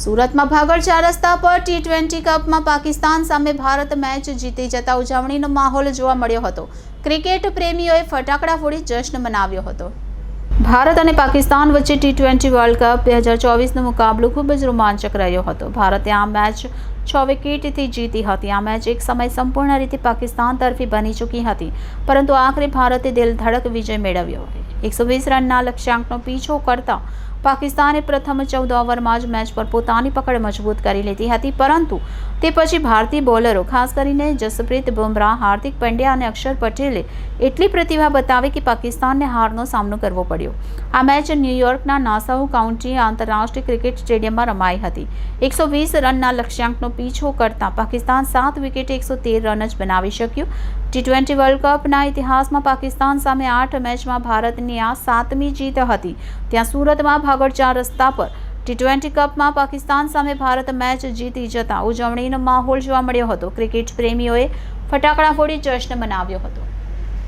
સુરતમાં ભાગળ ચાર રસ્તા પર ટી20 કપમાં પાકિસ્તાન સામે ભારત મેચ જીતી જતા ઉજવણીનો માહોલ જોવા મળ્યો હતો। ક્રિકેટ પ્રેમીઓએ ફટાકડા ફોડી જશ્ન મનાવ્યો હતો। ભારત અને પાકિસ્તાન વચ્ચે ટી20 વર્લ્ડ કપ 2024નો મુકાબલો ખૂબ જ રોમાંચક રહ્યો હતો। ભારતે આ મેચ 6 વિકેટથી જીતી હતી। આ મેચ એક સમય સંપૂર્ણ રીતે પાકિસ્તાન તરફી બની ચૂકી હતી, પરંતુ આખરે ભારતે દિલધડક વિજય મેળવ્યો। 120 રનના લક્ષ્યાંકનો પીછો કરતા પાકિસ્તાને પ્રથમ 14 ઓવરમાં જ મેચ પર પોતાની પકડ મજબૂત કરી લીધી હતી, પરંતુ તે પછી ભારતીય બોલરો ખાસ કરીને જસપ્રીત બુમરાહ, હાર્દિક પંડ્યા અને અક્ષર પટેલે એટલી પ્રતિભા બતાવી કે પાકિસ્તાનને હારનો સામનો કરવો પડ્યો। આ મેચ ન્યૂયોર્કના નાસાઉ કાઉન્ટી આંતરરાષ્ટ્રીય ક્રિકેટ સ્ટેડિયમમાં રમાઈ હતી। 120 રનના લક્ષ્યાંકનો પીછો કરતા પાકિસ્તાન 7 વિકેટે 113 રન જ બનાવી શક્યું। ટી20 વર્લ્ડ કપના ઇતિહાસમાં પાકિસ્તાન સામે 8 મેચમાં ભારતની આ 7મી જીત હતી। ત્યાં સુરતમાં ભાગળ ચાર રસ્તા પર ટી20 કપમાં પાકિસ્તાન સામે ભારત મેચ જીતી જતા ઉજવણીનો માહોલ જોવા મળ્યો હતો। ક્રિકેટ પ્રેમીઓએ ફટાકડા ફોડી જશ્ન મનાવ્યો હતો।